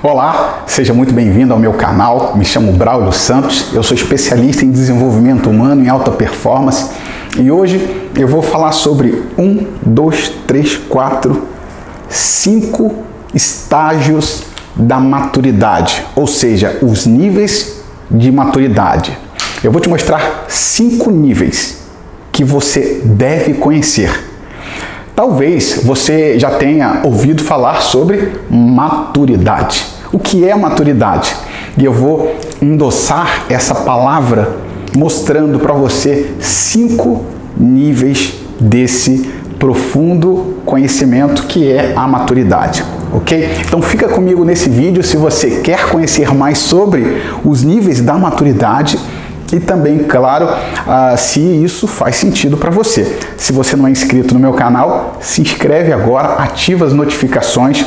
Olá, seja muito bem-vindo ao meu canal. Me chamo Braulio Santos, eu sou especialista em desenvolvimento humano em alta performance e hoje eu vou falar sobre 5 estágios da maturidade, ou seja, os níveis de maturidade. Eu vou te mostrar 5 níveis que você deve conhecer. Talvez você já tenha ouvido falar sobre maturidade. O que é maturidade? E eu vou endossar essa palavra mostrando para você 5 níveis desse profundo conhecimento que é a maturidade, ok? Então fica comigo nesse vídeo se você quer conhecer mais sobre os níveis da maturidade e também, claro, se isso faz sentido para você. Se você não é inscrito no meu canal, se inscreve agora, ativa as notificações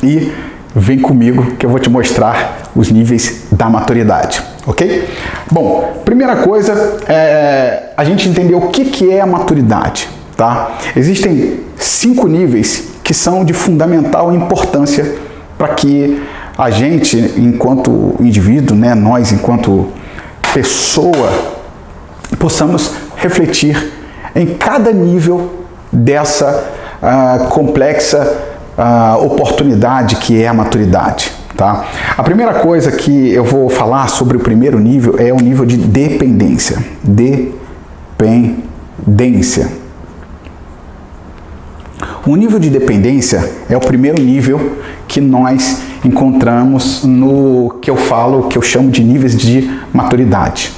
e vem comigo que eu vou te mostrar os níveis da maturidade, ok? Bom, primeira coisa é a gente entender o que é a maturidade, tá? Existem 5 níveis que são de fundamental importância para que a gente, enquanto indivíduo, né, nós enquanto pessoa, possamos refletir em cada nível dessa complexa oportunidade que é a maturidade, tá? A primeira coisa que eu vou falar sobre o primeiro nível é o nível de dependência. Dependência. O nível de dependência é o primeiro nível que nós encontramos no que eu chamo de níveis de maturidade.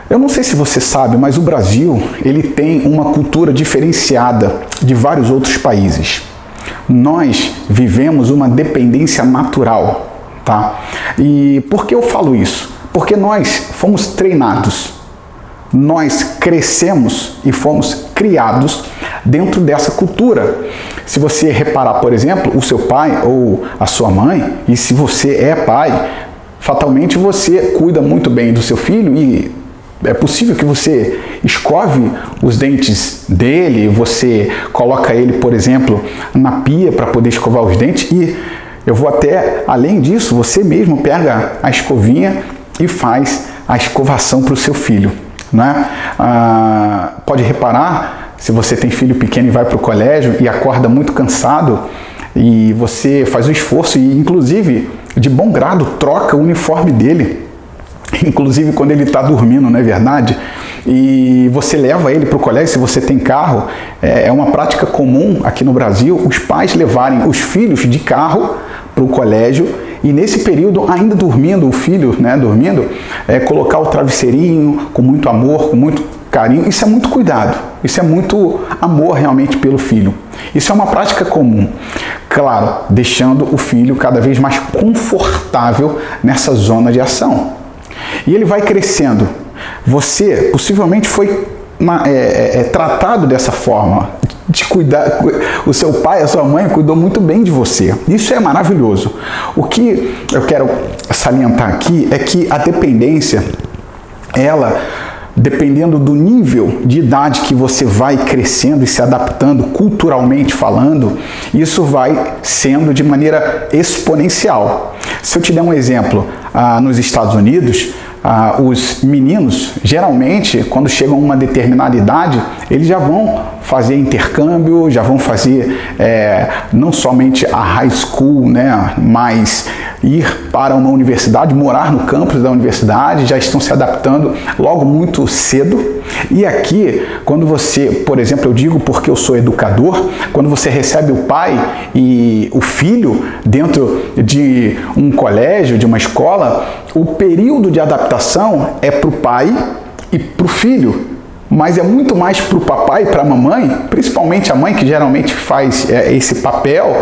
Eu não sei se você sabe, mas o Brasil, ele tem uma cultura diferenciada de vários outros países. Nós vivemos uma dependência natural, tá? E por que eu falo isso? Porque nós fomos treinados, nós crescemos e fomos criados dentro dessa cultura. Se você reparar, por exemplo, o seu pai ou a sua mãe, e se você é pai, fatalmente você cuida muito bem do seu filho e é possível que você escove os dentes dele, você coloca ele, por exemplo, na pia para poder escovar os dentes e eu vou até além disso, você mesmo pega a escovinha e faz a escovação para o seu filho, né? Pode reparar, se você tem filho pequeno e vai para o colégio e acorda muito cansado e você faz um esforço e inclusive de bom grado troca o uniforme dele, inclusive quando ele está dormindo, não é verdade? E você leva ele para o colégio, se você tem carro, é uma prática comum aqui no Brasil, os pais levarem os filhos de carro para o colégio e nesse período, ainda dormindo, o filho, né, dormindo, colocar o travesseirinho com muito amor, com muito carinho, isso é muito cuidado, isso é muito amor realmente pelo filho. Isso é uma prática comum, claro, deixando o filho cada vez mais confortável nessa zona de ação. E ele vai crescendo. Você possivelmente foi tratado dessa forma, de cuidar. O seu pai, a sua mãe cuidou muito bem de você. Isso é maravilhoso. O que eu quero salientar aqui é que a dependência, ela, dependendo do nível de idade que você vai crescendo e se adaptando culturalmente falando, isso vai sendo de maneira exponencial. Se eu te der um exemplo, nos Estados Unidos, os meninos, geralmente, quando chegam a uma determinada idade, eles já vão fazer intercâmbio, já vão fazer não somente a high school, né, mas ir para uma universidade, morar no campus da universidade, já estão se adaptando logo muito cedo. E aqui, quando você, por exemplo, eu digo porque eu sou educador, quando você recebe o pai e o filho dentro de um colégio, de uma escola, o período de adaptação é para o pai e para o filho, mas é muito mais para o papai e para a mamãe, principalmente a mãe que geralmente faz esse papel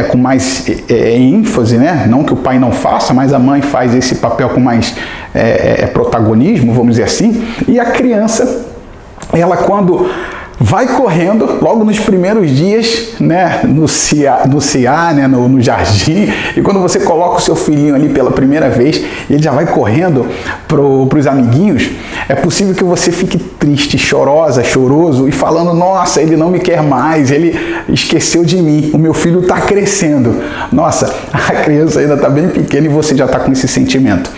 com mais ênfase, né? Não que o pai não faça, mas a mãe faz esse papel com mais protagonismo, vamos dizer assim, e a criança, ela quando vai correndo logo nos primeiros dias, né, no CA, né, no jardim, e quando você coloca o seu filhinho ali pela primeira vez, ele já vai correndo para os amiguinhos, é possível que você fique triste, choroso e falando, nossa, ele não me quer mais, ele esqueceu de mim, o meu filho está crescendo. Nossa, a criança ainda está bem pequena e você já está com esse sentimento.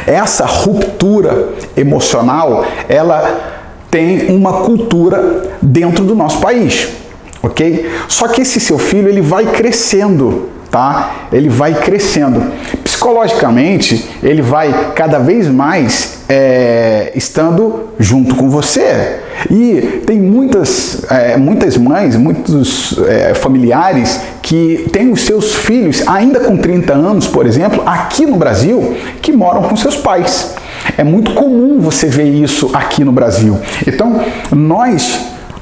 Essa ruptura emocional, ela tem uma cultura dentro do nosso país, ok? Só que esse seu filho, ele vai crescendo, tá? Ele vai crescendo. Psicologicamente, ele vai cada vez mais estando junto com você. E tem muitas mães, muitos familiares que têm os seus filhos, ainda com 30 anos, por exemplo, aqui no Brasil, que moram com seus pais. É muito comum você ver isso aqui no Brasil. Então,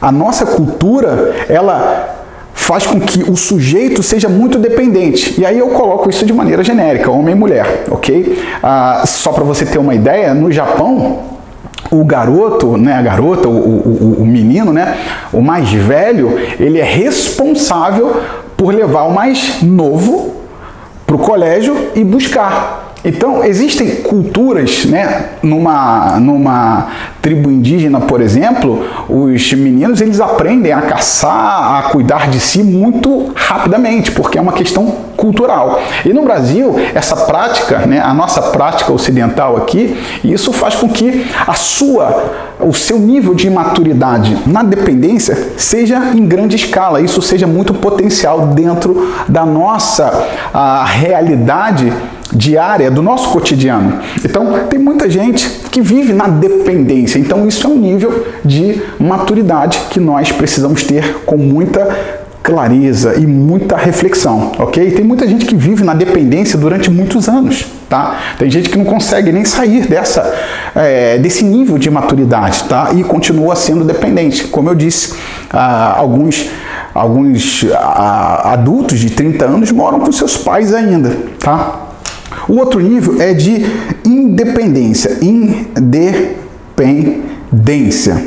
a nossa cultura, ela faz com que o sujeito seja muito dependente. E aí eu coloco isso de maneira genérica, homem e mulher, ok? Só para você ter uma ideia, no Japão, o garoto, né, a garota, o menino, né, o mais velho, ele é responsável por levar o mais novo para o colégio e buscar. Então, existem culturas, né, numa tribo indígena, por exemplo, os meninos, eles aprendem a caçar, a cuidar de si muito rapidamente, porque é uma questão cultural. E no Brasil, essa prática, né, a nossa prática ocidental aqui, isso faz com que o seu nível de maturidade na dependência seja em grande escala, isso seja muito potencial dentro da nossa realidade diária, do nosso cotidiano. Então, tem muita gente que vive na dependência. Então, isso é um nível de maturidade que nós precisamos ter com muita clareza e muita reflexão, ok? Tem muita gente que vive na dependência durante muitos anos, tá? Tem gente que não consegue nem sair desse nível de maturidade, tá? E continua sendo dependente. Como eu disse, alguns adultos de 30 anos moram com seus pais ainda, tá? O outro nível é de independência. Independência.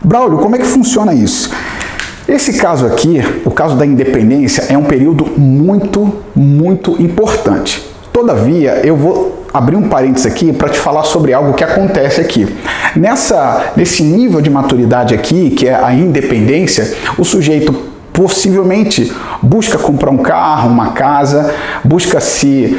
Braulio, como é que funciona isso? Esse caso aqui, o caso da independência, é um período muito, muito importante. Todavia, eu vou abrir um parênteses aqui para te falar sobre algo que acontece aqui. Nesse nível de maturidade aqui, que é a independência, o sujeito possivelmente busca comprar um carro, uma casa, busca se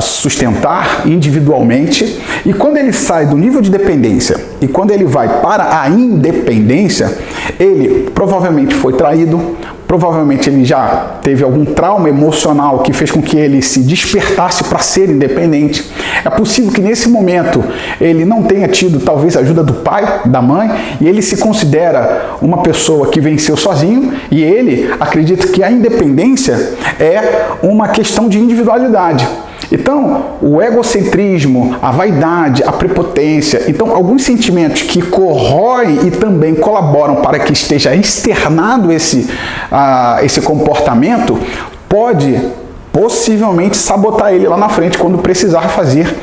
sustentar individualmente, e quando ele sai do nível de dependência e quando ele vai para a independência, ele provavelmente foi traído, provavelmente ele já teve algum trauma emocional que fez com que ele se despertasse para ser independente. É possível que nesse momento ele não tenha tido talvez a ajuda do pai, da mãe, e ele se considera uma pessoa que venceu sozinho, e ele acredita que a independência é uma questão de individualidade. Então, o egocentrismo, a vaidade, a prepotência, então alguns sentimentos que corroem e também colaboram para que esteja externado esse comportamento, pode possivelmente sabotar ele lá na frente quando precisar fazer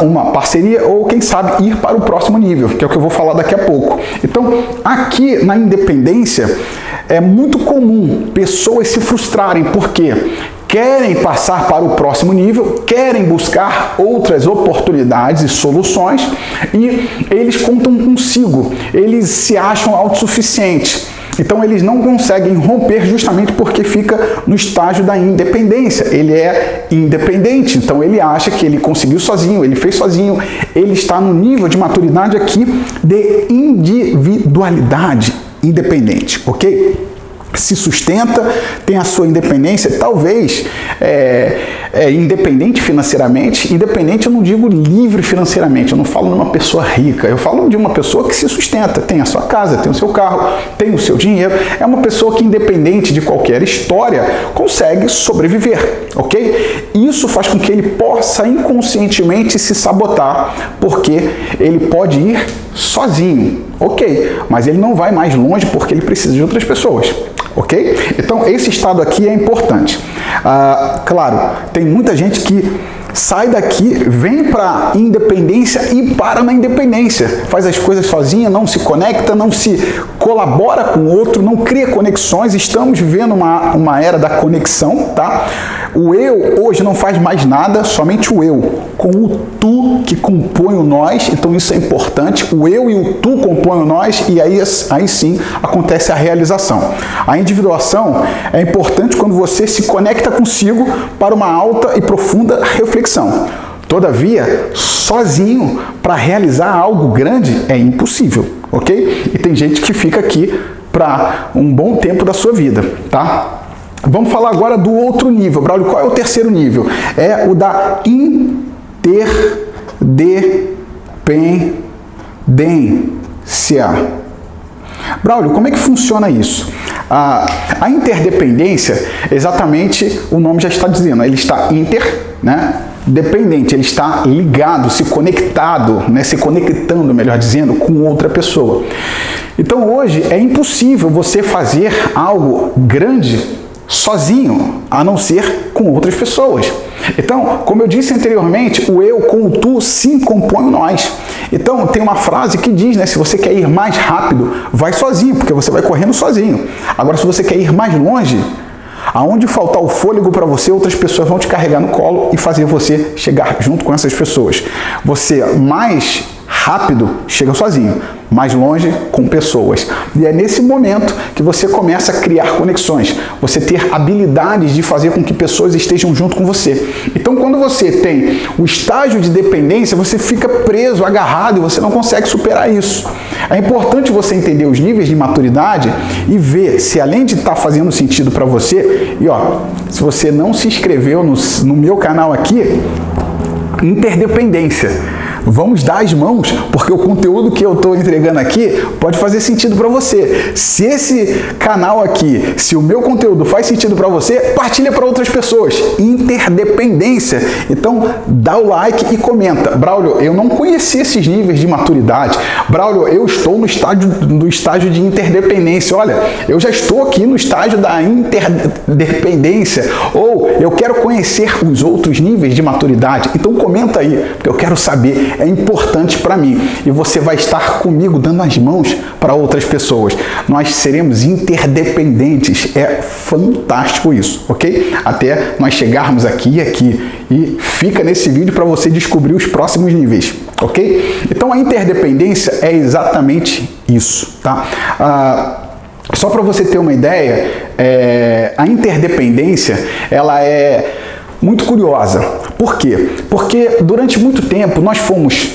uma parceria ou, quem sabe, ir para o próximo nível, que é o que eu vou falar daqui a pouco. Então, aqui na independência, é muito comum pessoas se frustrarem, porque querem passar para o próximo nível, querem buscar outras oportunidades e soluções, e eles contam consigo, eles se acham autossuficientes. Então eles não conseguem romper justamente porque fica no estágio da independência. Ele é independente, então ele acha que ele conseguiu sozinho, ele fez sozinho, ele está no nível de maturidade aqui de individualidade independente, ok? Se sustenta, tem a sua independência, talvez independente financeiramente. Independente eu não digo livre financeiramente, eu não falo de uma pessoa rica, eu falo de uma pessoa que se sustenta, tem a sua casa, tem o seu carro, tem o seu dinheiro, é uma pessoa que, independente de qualquer história, consegue sobreviver, ok? Isso faz com que ele possa inconscientemente se sabotar, porque ele pode ir sozinho, ok, mas ele não vai mais longe porque ele precisa de outras pessoas. Ok? Então, esse estado aqui é importante. Claro, tem muita gente que sai daqui, vem para independência e para na independência. Faz as coisas sozinha, não se conecta, não se colabora com o outro, não cria conexões. Estamos vivendo uma era da conexão, tá? O eu hoje não faz mais nada, somente o eu, com o tu que compõe o nós. Então isso é importante. O eu e o tu compõem o nós e aí sim acontece a realização. A individuação é importante quando você se conecta consigo para uma alta e profunda reflexão. Todavia, sozinho, para realizar algo grande é impossível, ok? E tem gente que fica aqui para um bom tempo da sua vida, tá? Vamos falar agora do outro nível. Braulio, qual é o terceiro nível? É o da interdependência. Braulio, como é que funciona isso? A interdependência, exatamente o nome já está dizendo, ele está dependente, ele está ligado, se conectado, se conectando, melhor dizendo, com outra pessoa. Então hoje é impossível você fazer algo grande sozinho, a não ser com outras pessoas. Então, como eu disse anteriormente, o eu com o tu sim compõe o nós. Então, tem uma frase que diz, se você quer ir mais rápido, vai sozinho, porque você vai correndo sozinho. Agora, se você quer ir mais longe, aonde faltar o fôlego para você, outras pessoas vão te carregar no colo e fazer você chegar junto com essas pessoas. Você mais rápido chega sozinho, mais longe com pessoas. E é nesse momento que você começa a criar conexões, você ter habilidades de fazer com que pessoas estejam junto com você. Então, quando você tem o estágio de dependência, você fica preso, agarrado e você não consegue superar isso. É importante você entender os níveis de maturidade e ver se, além de estar fazendo sentido para você, se você não se inscreveu no meu canal aqui, interdependência. Vamos dar as mãos, porque o conteúdo que eu estou entregando aqui pode fazer sentido para você. Se esse canal aqui, se o meu conteúdo faz sentido para você, partilha para outras pessoas. Interdependência. Então, dá o like e comenta. Braulio, eu não conhecia esses níveis de maturidade. Braulio, eu estou no estágio de interdependência. Olha, eu já estou aqui no estágio da interdependência. Ou eu quero conhecer os outros níveis de maturidade. Então, comenta aí, porque eu quero saber. É importante para mim e você vai estar comigo dando as mãos para outras pessoas. Nós seremos interdependentes. É fantástico isso, ok? Até nós chegarmos aqui e fica nesse vídeo para você descobrir os próximos níveis, ok? Então a interdependência é exatamente isso, tá? Só para você ter uma ideia, a interdependência ela é muito curiosa. Por quê? Porque durante muito tempo nós fomos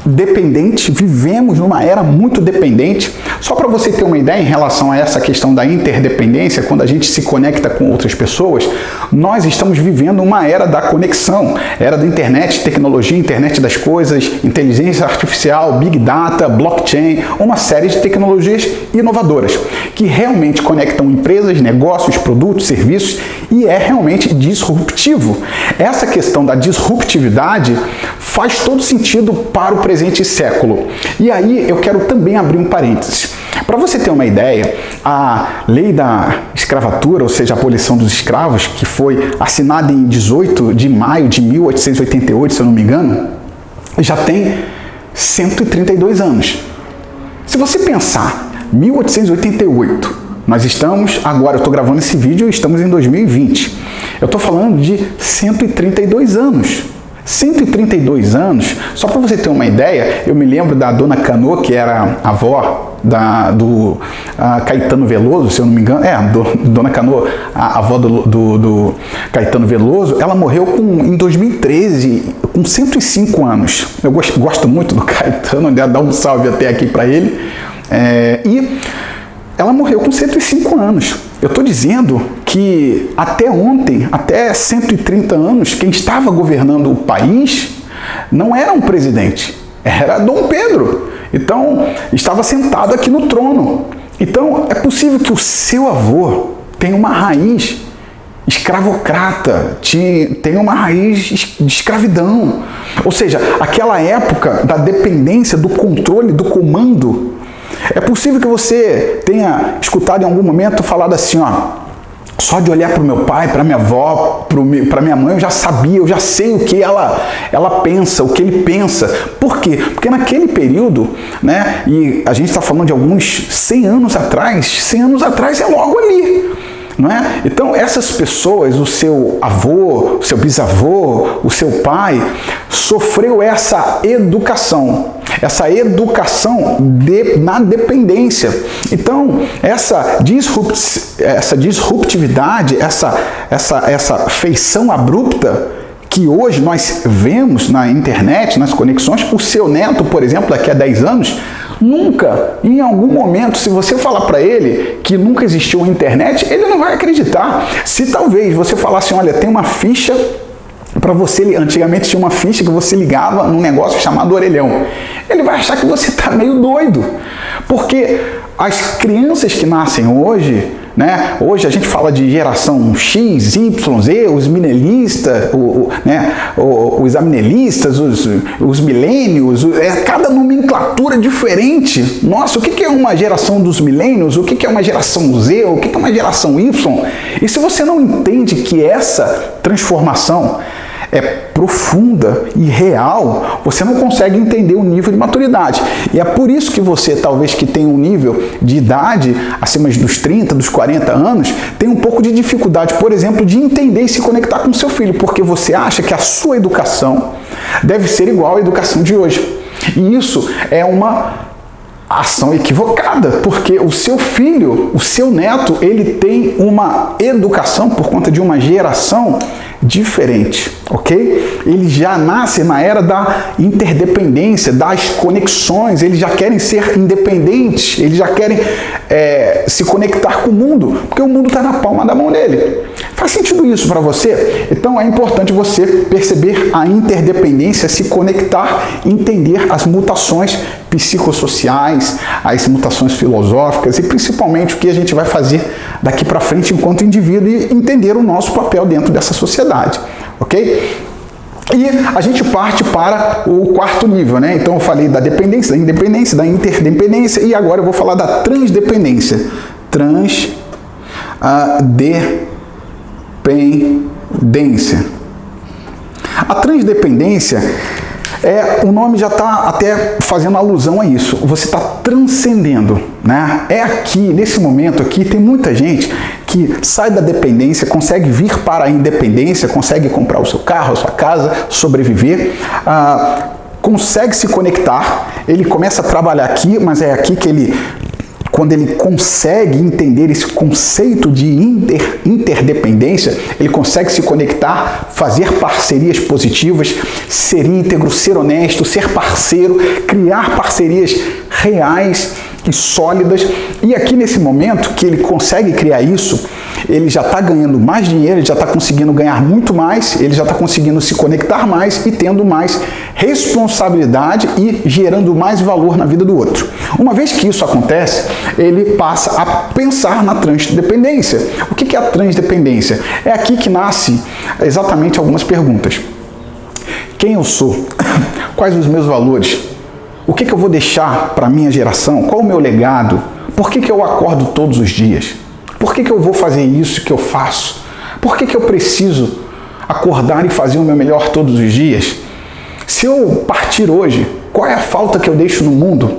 dependentes, vivemos numa era muito dependente. Só para você ter uma ideia em relação a essa questão da interdependência, quando a gente se conecta com outras pessoas, nós estamos vivendo uma era da conexão, era da internet, tecnologia, internet das coisas, inteligência artificial, big data, blockchain, uma série de tecnologias inovadoras que realmente conectam empresas, negócios, produtos, serviços e é realmente disruptivo. Essa questão da disruptividade faz todo sentido para o presente século. E aí eu quero também abrir um parênteses. Para você ter uma ideia, a lei da escravatura, ou seja, a abolição dos escravos, que foi assinada em 18 de maio de 1888, se eu não me engano, já tem 132 anos. Se você pensar, 1888, nós estamos, agora eu estou gravando esse vídeo, estamos em 2020. Eu estou falando de 132 anos. 132 anos, só para você ter uma ideia, eu me lembro da Dona Cano, que era a avó do Caetano Veloso, se eu não me engano, Dona Cano, a avó do Caetano Veloso, ela morreu em 2013, com 105 anos. Eu gosto muito do Caetano, dá um salve até aqui para ele, e ela morreu com 105 anos. Eu estou dizendo que até ontem, até 130 anos, quem estava governando o país não era um presidente, era Dom Pedro. Então, estava sentado aqui no trono. Então, é possível que o seu avô tenha uma raiz escravocrata, tenha uma raiz de escravidão. Ou seja, aquela época da dependência, do controle, do comando. É possível que você tenha escutado em algum momento falado assim, Só de olhar para o meu pai, para minha avó, para minha mãe, eu já sabia, eu já sei o que ela pensa, o que ele pensa. Por quê? Porque naquele período, né, e a gente está falando de alguns 100 anos atrás é logo ali. Não é? Então, essas pessoas, o seu avô, o seu bisavô, o seu pai, sofreu essa educação na dependência. Então, essa disruptividade, essa feição abrupta que hoje nós vemos na internet, nas conexões, o seu neto, por exemplo, daqui a 10 anos, nunca, em algum momento, se você falar para ele que nunca existiu a internet, ele não vai acreditar. Se talvez você falasse, olha, tem uma ficha para você, antigamente tinha uma ficha que você ligava num negócio chamado orelhão, ele vai achar que você está meio doido, porque as crianças que nascem hoje, né? Hoje a gente fala de geração X, Y, Z, os minelistas, os aminelistas, os milênios, cada nomenclatura diferente. Nossa, o que é uma geração dos milênios? O que é uma geração Z? O que é uma geração Y? E se você não entende que essa transformação é profunda e real, você não consegue entender o nível de maturidade. E é por isso que você, talvez que tenha um nível de idade acima dos 30, dos 40 anos, tem um pouco de dificuldade, por exemplo, de entender e se conectar com seu filho, porque você acha que a sua educação deve ser igual à educação de hoje. E isso é uma ação equivocada, porque o seu filho, o seu neto, ele tem uma educação por conta de uma geração diferente, ok? Eles já nascem na era da interdependência, das conexões, eles já querem ser independentes, eles já querem se conectar com o mundo, porque o mundo está na palma da mão dele. Faz sentido isso para você? Então é importante você perceber a interdependência, se conectar, entender as mutações psicossociais, as mutações filosóficas e principalmente o que a gente vai fazer daqui para frente enquanto indivíduo e entender o nosso papel dentro dessa sociedade, ok? E a gente parte para o quarto nível, né? Então eu falei da dependência, da independência, da interdependência e agora eu vou falar da transdependência. Transdependência. A transdependência, o nome já está até fazendo alusão a isso. Você está transcendendo, né? É aqui, nesse momento aqui, tem muita gente que sai da dependência, consegue vir para a independência, consegue comprar o seu carro, a sua casa, sobreviver, consegue se conectar, ele começa a trabalhar aqui, mas é aqui que ele, quando ele consegue entender esse conceito de interdependência, ele consegue se conectar, fazer parcerias positivas, ser íntegro, ser honesto, ser parceiro, criar parcerias reais e sólidas. E aqui nesse momento que ele consegue criar isso, ele já está ganhando mais dinheiro, ele já está conseguindo ganhar muito mais, ele já está conseguindo se conectar mais e tendo mais responsabilidade e gerando mais valor na vida do outro. Uma vez que isso acontece, ele passa a pensar na transdependência. O que é a transdependência? É aqui que nasce exatamente algumas perguntas. Quem eu sou? Quais os meus valores? O que eu vou deixar para a minha geração? Qual o meu legado? Por que eu acordo todos os dias? Por que eu vou fazer isso que eu faço? Por que eu preciso acordar e fazer o meu melhor todos os dias? Se eu partir hoje, qual é a falta que eu deixo no mundo?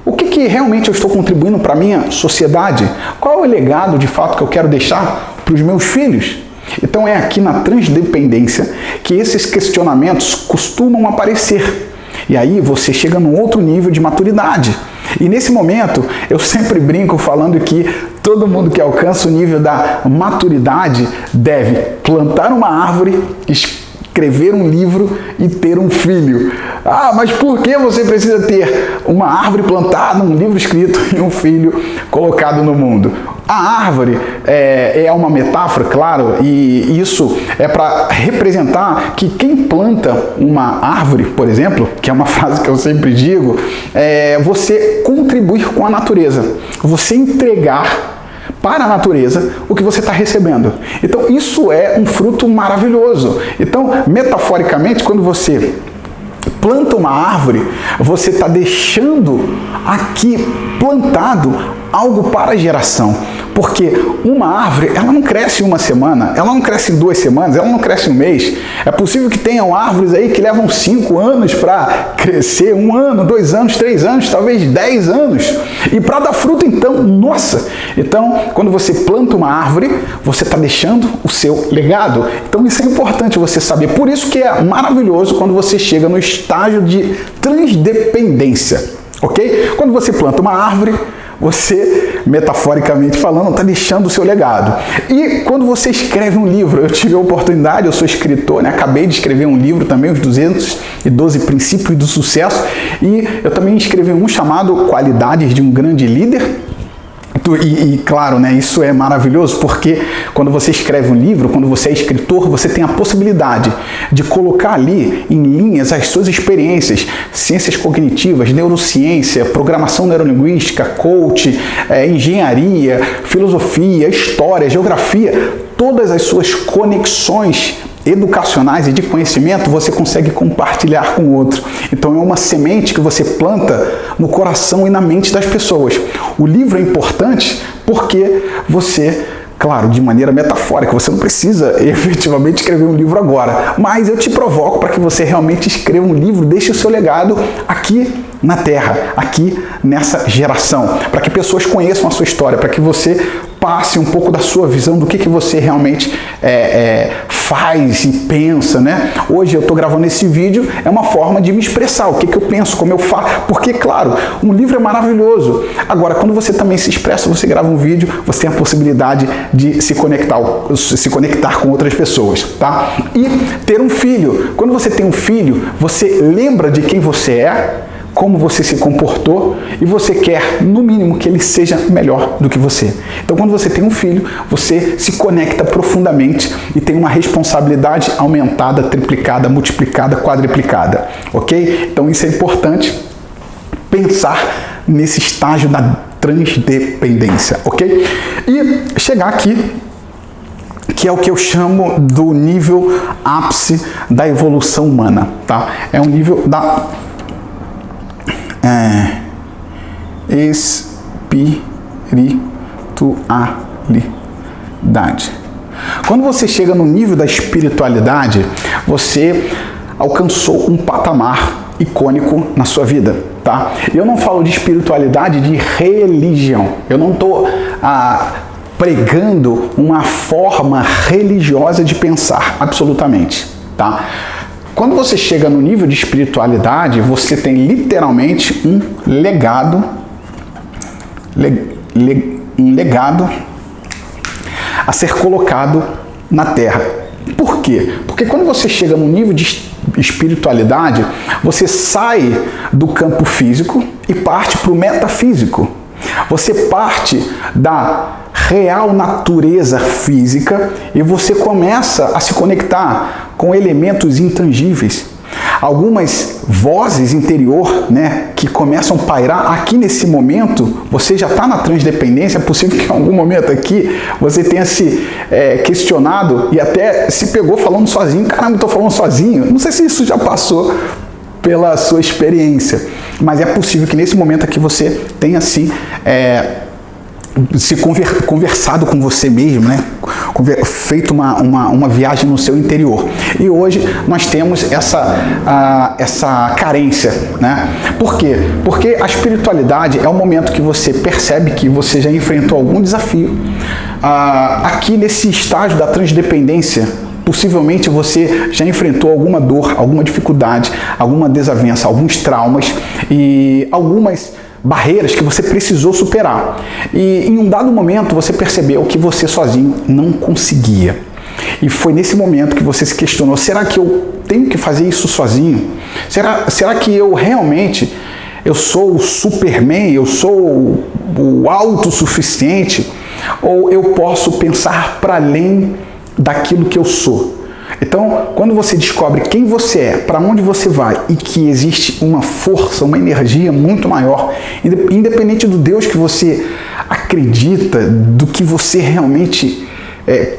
O que realmente eu estou contribuindo para a minha sociedade? Qual é o legado de fato que eu quero deixar para os meus filhos? Então é aqui na transdependência que esses questionamentos costumam aparecer. E aí você chega num outro nível de maturidade. E nesse momento, eu sempre brinco falando que todo mundo que alcança o nível da maturidade deve plantar uma árvore, escrever um livro e ter um filho. Ah, mas por que você precisa ter uma árvore plantada, um livro escrito e um filho colocado no mundo? A árvore é uma metáfora, claro, e isso é para representar que quem planta uma árvore, por exemplo, que é uma frase que eu sempre digo, é você contribuir com a natureza, você entregar para a natureza o que você está recebendo. Então isso é um fruto maravilhoso. Então, metaforicamente, quando você planta uma árvore, você está deixando aqui plantado algo para a geração. Porque uma árvore, ela não cresce em uma semana, ela não cresce em 2 semanas, ela não cresce em um mês. É possível que tenham árvores aí que levam 5 anos para crescer, 1 ano, 2 anos, 3 anos, talvez 10 anos. E para dar fruto, então, nossa! Então, quando você planta uma árvore, você está deixando o seu legado. Então, isso é importante você saber. Por isso que é maravilhoso quando você chega no estágio de transdependência, ok? Quando você planta uma árvore, você, metaforicamente falando, está deixando o seu legado. E quando você escreve um livro, eu tive a oportunidade, eu sou escritor, né? Acabei de escrever um livro também, os 212 Princípios do Sucesso, e eu também escrevi um chamado Qualidades de um Grande Líder. E claro, né, isso é maravilhoso porque quando você escreve um livro, quando você é escritor, você tem a possibilidade de colocar ali em linhas as suas experiências, ciências cognitivas, neurociência, programação neurolinguística, coach, engenharia, filosofia, história, geografia, todas as suas conexões educacionais e de conhecimento você consegue compartilhar com o outro. Então é uma semente que você planta no coração e na mente das pessoas. O livro é importante porque você, claro, de maneira metafórica, você não precisa efetivamente escrever um livro agora, mas eu te provoco para que você realmente escreva um livro, deixe o seu legado aqui na Terra, aqui nessa geração, para que pessoas conheçam a sua história, para que você passe um pouco da sua visão do que você realmente faz e pensa, né? Hoje eu estou gravando esse vídeo, é uma forma de me expressar, o que eu penso, como eu faço, porque, claro, um livro é maravilhoso. Agora, quando você também se expressa, você grava um vídeo, você tem a possibilidade de se conectar com outras pessoas, tá? E ter um filho. Quando você tem um filho, você lembra de quem você é, como você se comportou e você quer, no mínimo, que ele seja melhor do que você. Então, quando você tem um filho, você se conecta profundamente e tem uma responsabilidade aumentada, triplicada, multiplicada, quadriplicada, ok? Então, isso é importante pensar nesse estágio da transdependência, ok? E chegar aqui, que é o que eu chamo do nível ápice da evolução humana, tá? É um nível da espiritualidade. Quando você chega no nível da espiritualidade, você alcançou um patamar icônico na sua vida, tá? Eu não falo de espiritualidade de religião. Eu não estou pregando uma forma religiosa de pensar, absolutamente, tá? Quando você chega no nível de espiritualidade, você tem literalmente um legado, um legado a ser colocado na Terra. Por quê? Porque quando você chega no nível de espiritualidade, você sai do campo físico e parte para o metafísico. Você parte da real natureza física e você começa a se conectar com elementos intangíveis. Algumas vozes interior, né, que começam a pairar aqui nesse momento, você já está na transdependência, é possível que em algum momento aqui você tenha se questionado e até se pegou falando sozinho. Caramba, estou falando sozinho. Não sei se isso já passou pela sua experiência, mas é possível que nesse momento aqui você tenha se conversado com você mesmo, né? Feito uma viagem no seu interior. E hoje nós temos essa carência, né? Por quê? Porque a espiritualidade é o momento que você percebe que você já enfrentou algum desafio. Aqui nesse estágio da transdependência, possivelmente você já enfrentou alguma dor, alguma dificuldade, alguma desavença, alguns traumas e algumas barreiras que você precisou superar. E em um dado momento você percebeu que você sozinho não conseguia. E foi nesse momento que você se questionou: será que eu tenho que fazer isso sozinho? Será que eu realmente sou o Superman? Eu sou o autossuficiente? Ou eu posso pensar para além daquilo que eu sou? Então, quando você descobre quem você é, para onde você vai e que existe uma força, uma energia muito maior, independente do Deus que você acredita, do que você realmente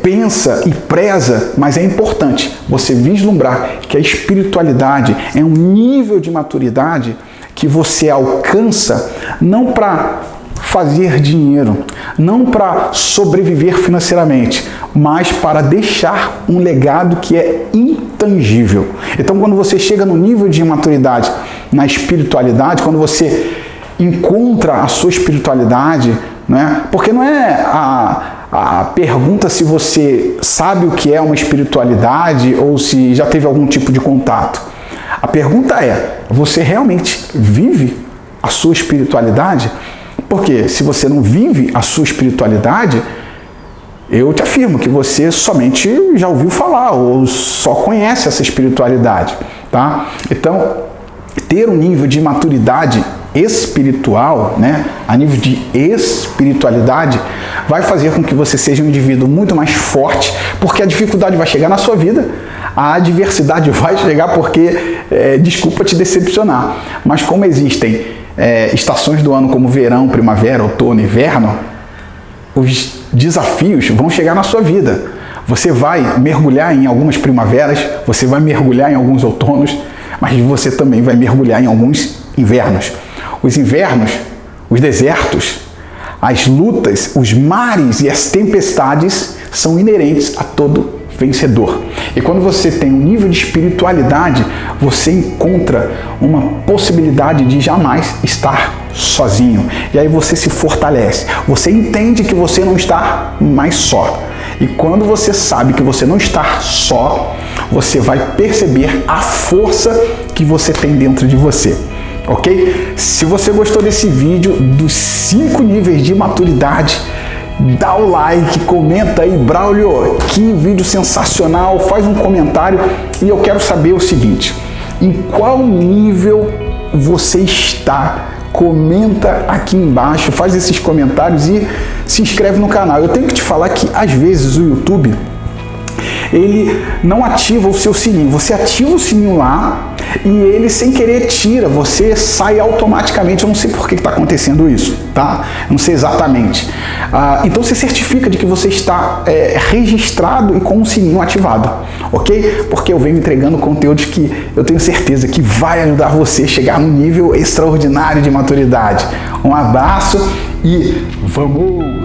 pensa e preza, mas é importante você vislumbrar que a espiritualidade é um nível de maturidade que você alcança não para fazer dinheiro, não para sobreviver financeiramente, mas para deixar um legado que é intangível. Então, quando você chega no nível de maturidade na espiritualidade, quando você encontra a sua espiritualidade, né? Porque não é a pergunta se você sabe o que é uma espiritualidade ou se já teve algum tipo de contato. A pergunta é, você realmente vive a sua espiritualidade? Porque se você não vive a sua espiritualidade, eu te afirmo que você somente já ouviu falar ou só conhece essa espiritualidade, tá? Então, ter um nível de maturidade espiritual, né, a nível de espiritualidade, vai fazer com que você seja um indivíduo muito mais forte, porque a dificuldade vai chegar na sua vida, a adversidade vai chegar porque, desculpa te decepcionar, mas como existem estações do ano como verão, primavera, outono, inverno, os desafios vão chegar na sua vida. Você vai mergulhar em algumas primaveras, você vai mergulhar em alguns outonos, mas você também vai mergulhar em alguns invernos. Os invernos, os desertos, as lutas, os mares e as tempestades são inerentes a todo vencedor. E quando você tem um nível de espiritualidade, você encontra uma possibilidade de jamais estar sozinho. E aí você se fortalece. Você entende que você não está mais só. E quando você sabe que você não está só, você vai perceber a força que você tem dentro de você. Ok? Se você gostou desse vídeo dos 5 níveis de maturidade, dá o like, comenta aí, Braulio, que vídeo sensacional, faz um comentário e eu quero saber o seguinte, em qual nível você está? Comenta aqui embaixo, faz esses comentários e se inscreve no canal. Eu tenho que te falar que às vezes o YouTube, ele não ativa o seu sininho. Você ativa o sininho lá e ele sem querer tira, você sai automaticamente. Eu não sei por que está acontecendo isso, tá? Eu não sei exatamente. Então você certifica de que você está registrado e com o sininho ativado, ok? Porque eu venho entregando conteúdos que eu tenho certeza que vai ajudar você a chegar num nível extraordinário de maturidade. Um abraço e vamos!